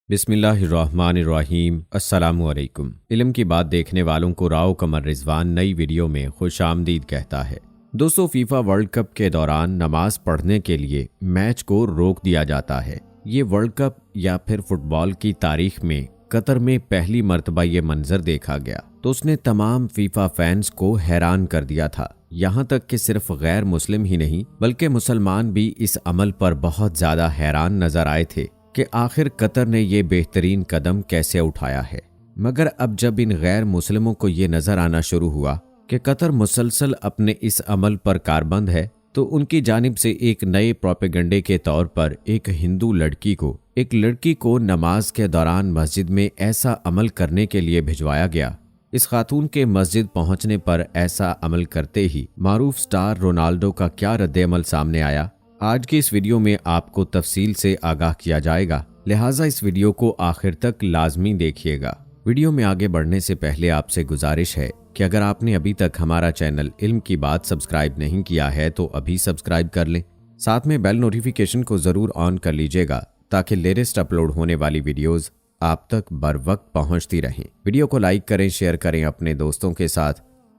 बिस्मिल्लाहिर्रहमानिर्रहीम। अस्सलामुअलैकुम। इल्म की बात देखने वालों को राव कमर रिजवान नई वीडियो में खुश आमदीद कहता है। दोस्तों, फीफा वर्ल्ड कप के दौरान नमाज पढ़ने के लिए मैच को रोक दिया जाता है। ये वर्ल्ड कप या फिर फुटबॉल की तारीख में कतर में पहली मर्तबा ये मंजर देखा गया तो उसने तमाम फीफा फैंस को हैरान कर दिया था। यहाँ तक कि सिर्फ गैर मुस्लिम ही नहीं बल्कि मुसलमान भी इस अमल पर बहुत ज्यादा हैरान नजर आए थे कि आखिर कतर ने ये बेहतरीन कदम कैसे उठाया है। मगर अब जब इन गैर मुस्लिमों को ये नजर आना शुरू हुआ कि कतर मुसलसल अपने इस अमल पर कारबंद है तो उनकी जानिब से एक नए प्रोपेगेंडे के तौर पर एक हिंदू लड़की को नमाज के दौरान मस्जिद में ऐसा अमल करने के लिए भिजवाया गया। इस खातून के मस्जिद पहुंचने पर ऐसा अमल करते ही मारूफ स्टार रोनाल्डो का क्या रद्द-ए-अमल सामने आया, आज की इस वीडियो में आपको तफसील से आगाह किया जाएगा। लिहाजा इस वीडियो को आखिर तक लाजमी देखिएगा। वीडियो में आगे बढ़ने से पहले आपसे गुजारिश है कि अगर आपने अभी तक हमारा चैनल इल्म की बात सब्सक्राइब नहीं किया है तो अभी सब्सक्राइब कर लें। साथ में बेल नोटिफिकेशन को जरूर ऑन कर लीजिएगा ताकि लेटेस्ट अपलोड होने वाली वीडियोज आप तक बर वक्त पहुंचती रहें। वीडियो को लाइक करें, शेयर करें अपने दोस्तों के साथ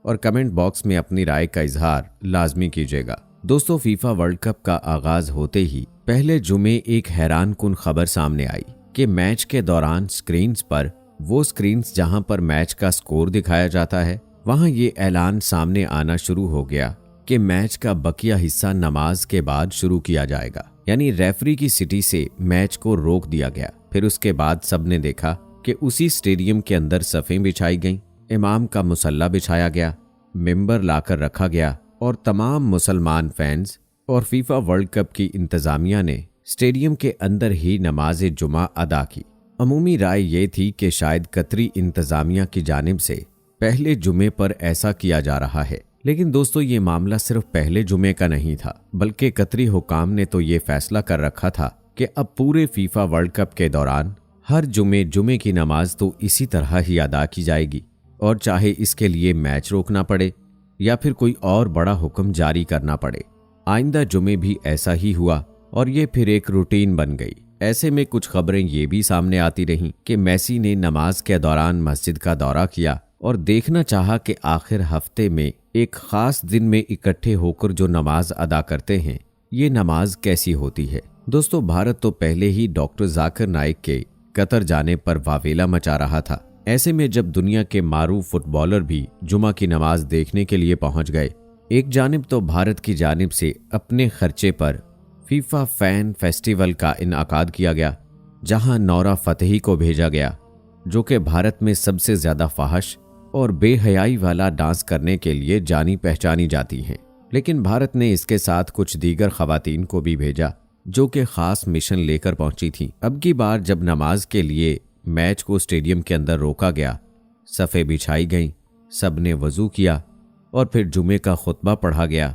और कमेंट बॉक्स में अपनी राय का इजहार लाजमी कीजिएगा। दोस्तों, फीफा वर्ल्ड कप का आगाज होते ही पहले जुमे एक हैरान कुन खबर सामने आई कि मैच के दौरान स्क्रीन्स पर वो स्क्रीन्स जहां पर मैच का स्कोर दिखाया जाता है वहां ये ऐलान सामने आना शुरू हो गया कि मैच का बकिया हिस्सा नमाज के बाद शुरू किया जाएगा। यानी रेफरी की सिटी से मैच को रोक दिया गया। फिर उसके बाद सबने देखा कि उसी स्टेडियम के अंदर सफ़ें बिछाई गईं, इमाम का मुसल्ला बिछाया गया, मिंबर लाकर रखा गया और तमाम मुसलमान फैंस और फीफा वर्ल्ड कप की इंतजामिया ने स्टेडियम के अंदर ही नमाज जुमा अदा की। अमूमी राय ये थी कि शायद कतरी इंतजामिया की जानिब से पहले जुमे पर ऐसा किया जा रहा है। लेकिन दोस्तों, ये मामला सिर्फ पहले जुमे का नहीं था बल्कि कतरी हुकाम ने तो ये फैसला कर रखा था कि अब पूरे फीफा वर्ल्ड कप के दौरान हर जुमे की नमाज तो इसी तरह ही अदा की जाएगी और चाहे इसके लिए मैच रोकना पड़े या फिर कोई और बड़ा हुक्म जारी करना पड़े। आइंदा जुमे भी ऐसा ही हुआ और ये फिर एक रूटीन बन गई। ऐसे में कुछ खबरें ये भी सामने आती रहीं कि मेसी ने नमाज के दौरान मस्जिद का दौरा किया और देखना चाहा कि आखिर हफ्ते में एक खास दिन में इकट्ठे होकर जो नमाज अदा करते हैं ये नमाज कैसी होती है। दोस्तों, भारत तो पहले ही डॉक्टर जाकिर नाइक के कतर जाने पर वावेला मचा रहा था। ऐसे में जब दुनिया के मारूफ फुटबॉलर भी जुमा की नमाज देखने के लिए पहुंच गए, एक जानिब तो भारत की जानिब से अपने खर्चे पर फीफा फैन फेस्टिवल का इनआकाद किया गया जहां नौरा फतेही को भेजा गया जो कि भारत में सबसे ज्यादा फाहश और बेहयाई वाला डांस करने के लिए जानी पहचानी जाती हैं। लेकिन भारत ने इसके साथ कुछ दीगर खवातीन को भी भेजा जो कि खास मिशन लेकर पहुंची थी। अब की बार जब नमाज के लिए मैच को स्टेडियम के अंदर रोका गया, सफ़े बिछाई गईं, सबने वजू किया और फिर जुमे का खुतबा पढ़ा गया।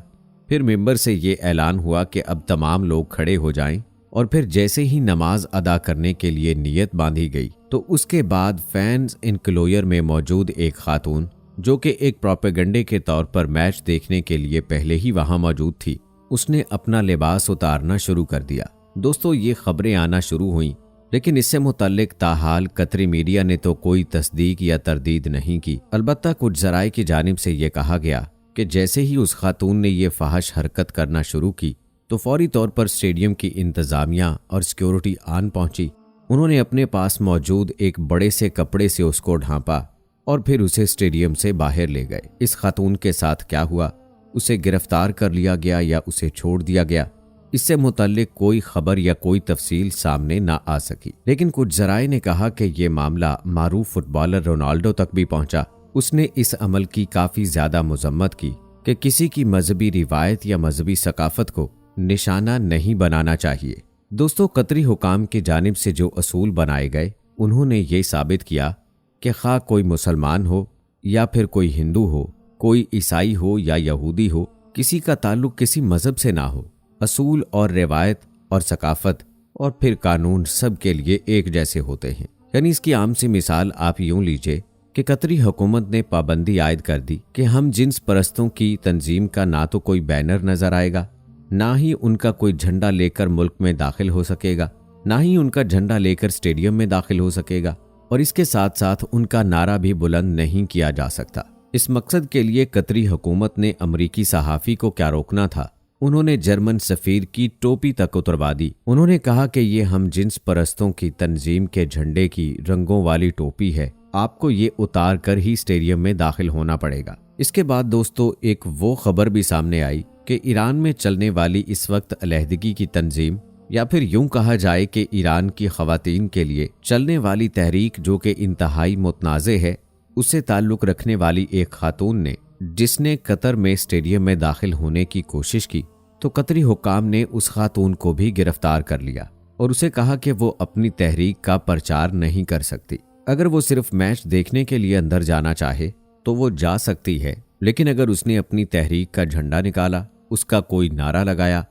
फिर मिंबर से ये ऐलान हुआ कि अब तमाम लोग खड़े हो जाएं और फिर जैसे ही नमाज अदा करने के लिए नियत बांधी गई तो उसके बाद फैंस इनक्लोयर में मौजूद एक खातून जो कि एक प्रोपेगेंडे के तौर पर मैच देखने के लिए पहले ही वहां मौजूद थी, उसने अपना लिबास उतारना शुरू कर दिया। दोस्तों, ये खबरें आना शुरू हुईं लेकिन इससे मुतल्लिक ताहाल कतरी मीडिया ने तो कोई तस्दीक या तरदीद नहीं की। अलबत्ता कुछ जराए की जानिब से ये कहा गया कि जैसे ही उस खातून ने ये फाहश हरकत करना शुरू की तो फौरी तौर पर स्टेडियम की इंतजामिया और सिक्योरिटी आन पहुंची। उन्होंने अपने पास मौजूद एक बड़े से कपड़े से उसको ढांपा और फिर उसे स्टेडियम से बाहर ले गए। इस खातून के साथ क्या हुआ, उसे गिरफ्तार कर लिया गया या उसे छोड़ दिया गया, इससे मुतल्लिक कोई खबर या कोई तफसील सामने ना आ सकी। लेकिन कुछ जराए ने कहा कि ये मामला मारूफ फुटबॉलर रोनाल्डो तक भी पहुंचा। उसने इस अमल की काफी ज्यादा मजम्मत की कि किसी की मजहबी रिवायत या मजहबी सकाफत को निशाना नहीं बनाना चाहिए। दोस्तों, कतरी हुकाम की जानिब से जो असूल बनाए गए उन्होंने ये साबित किया कि खा कोई मुसलमान हो या फिर कोई हिंदू हो, कोई ईसाई हो या यहूदी हो, किसी का ताल्लुक किसी मजहब से ना हो, असूल और रिवायत और सकाफत और फिर कानून सब के लिए एक जैसे होते हैं। यानी इसकी आम सी मिसाल आप यूं लीजिए कि कतरी हुकूमत ने पाबंदी आयद कर दी कि हम जिन्स परस्तों की तंजीम का ना तो कोई बैनर नजर आएगा ना ही उनका कोई झंडा लेकर मुल्क में दाखिल हो सकेगा। ना ही उनका झंडा लेकर स्टेडियम में दाखिल हो सकेगा और इसके साथ साथ उनका नारा भी बुलंद नहीं किया जा सकता। इस मकसद के लिए कतरी हुकूमत ने अमरीकी सहाफ़ी को क्या रोकना था, उन्होंने जर्मन सफीर की टोपी तक उतरवा दी। उन्होंने कहा कि ये हम जिन्स परस्तों की तंजीम के झंडे की रंगों वाली टोपी है, आपको ये उतार कर ही स्टेडियम में दाखिल होना पड़ेगा। इसके बाद दोस्तों एक वो खबर भी सामने आई कि ईरान में चलने वाली इस वक्त अलहदगी की तंजीम, या फिर यूं कहा जाए कि ईरान की खवातीन के लिए चलने वाली तहरीक जो कि इंतहाई मुतनाज़े है, उससे ताल्लुक़ रखने वाली एक खातून ने, जिसने कतर में स्टेडियम में दाखिल होने की कोशिश की, तो कतरी हुक्काम ने उस खातून को भी गिरफ्तार कर लिया और उसे कहा कि वो अपनी तहरीक का प्रचार नहीं कर सकती। अगर वो सिर्फ मैच देखने के लिए अंदर जाना चाहे तो वो जा सकती है, लेकिन अगर उसने अपनी तहरीक का झंडा निकाला, उसका कोई नारा लगाया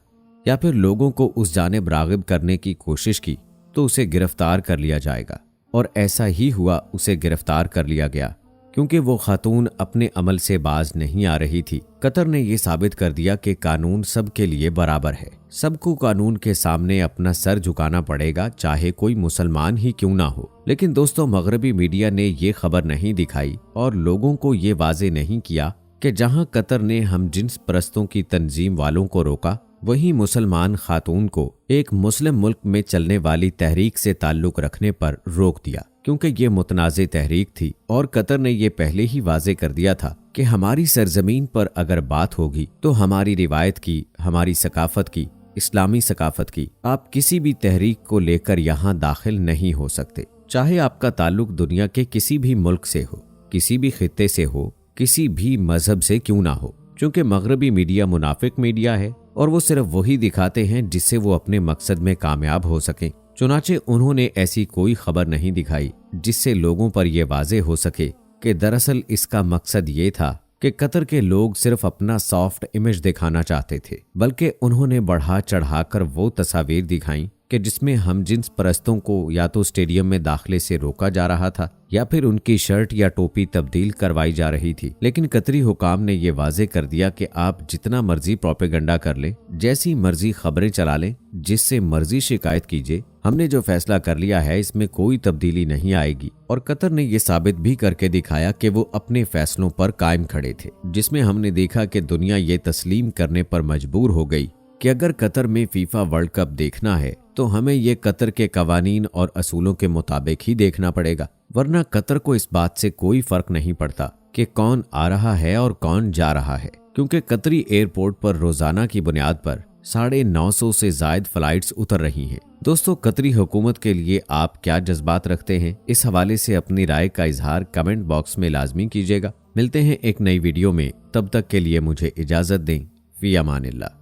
या फिर लोगों को उस जानिब राग़िब करने की कोशिश की तो उसे गिरफ्तार कर लिया जाएगा। और ऐसा ही हुआ, उसे गिरफ्तार कर लिया गया क्योंकि वो खातून अपने अमल से बाज नहीं आ रही थी। कतर ने ये साबित कर दिया कि कानून सबके लिए बराबर है, सबको कानून के सामने अपना सर झुकाना पड़ेगा, चाहे कोई मुसलमान ही क्यों ना हो। लेकिन दोस्तों मगरबी मीडिया ने ये खबर नहीं दिखाई और लोगों को ये वाजे नहीं किया कि जहां कतर ने हम जिन्स परस्तों की तंजीम वालों को रोका, वहीं मुसलमान खातून को एक मुस्लिम मुल्क में चलने वाली तहरीक से ताल्लुक़ रखने पर रोक दिया, क्योंकि ये मुतनाज़े तहरीक थी और कतर ने ये पहले ही वाजे कर दिया था कि हमारी सरजमीन पर अगर बात होगी तो हमारी रिवायत की, हमारी सकाफत की, इस्लामी सकाफत की, आप किसी भी तहरीक को लेकर यहाँ दाखिल नहीं हो सकते, चाहे आपका ताल्लुक दुनिया के किसी भी मुल्क से हो, किसी भी खित्ते से हो, किसी भी मजहब से क्यों ना हो। क्योंकि मगरबी मीडिया मुनाफिक मीडिया है और वो सिर्फ वही दिखाते हैं जिससे वो अपने मकसद में कामयाब हो सकें। चुनाचे उन्होंने ऐसी कोई खबर नहीं दिखाई जिससे लोगों पर यह वाज़ेह हो सके कि दरअसल इसका मकसद ये था कि कतर के लोग सिर्फ अपना सॉफ्ट इमेज दिखाना चाहते थे, बल्कि उन्होंने बढ़ा चढ़ाकर वो तस्वीर दिखाई कि जिसमें हम जिन्स परस्तों को या तो स्टेडियम में दाखिले से रोका जा रहा था या फिर उनकी शर्ट या टोपी तब्दील करवाई जा रही थी। लेकिन कतरी हुकाम ने यह वाजे कर दिया कि आप जितना मर्जी प्रोपेगेंडा कर लें, जैसी मर्जी खबरें चला लें, जिससे मर्जी शिकायत कीजिए, हमने जो फैसला कर लिया है इसमें कोई तब्दीली नहीं आएगी। और कतर ने यह साबित भी करके दिखाया कि वो अपने फैसलों पर कायम खड़े थे, जिसमें हमने देखा कि दुनिया ये तस्लीम करने पर मजबूर हो गई कि अगर कतर में फीफा वर्ल्ड कप देखना है तो हमें ये कतर के कवानीन और असूलों के मुताबिक ही देखना पड़ेगा, वरना कतर को इस बात से कोई फर्क नहीं पड़ता कि कौन आ रहा है और कौन जा रहा है, क्योंकि कतरी एयरपोर्ट पर रोजाना की बुनियाद पर 950 से जायद फ्लाइट्स उतर रही हैं। दोस्तों, कतरी हुकूमत के लिए आप क्या जज्बात रखते हैं, इस हवाले से अपनी राय का इजहार कमेंट बॉक्स में लाजमी कीजिएगा। मिलते हैं एक नई वीडियो में, तब तक के लिए मुझे इजाजत दें। फी अमानिल्लाह।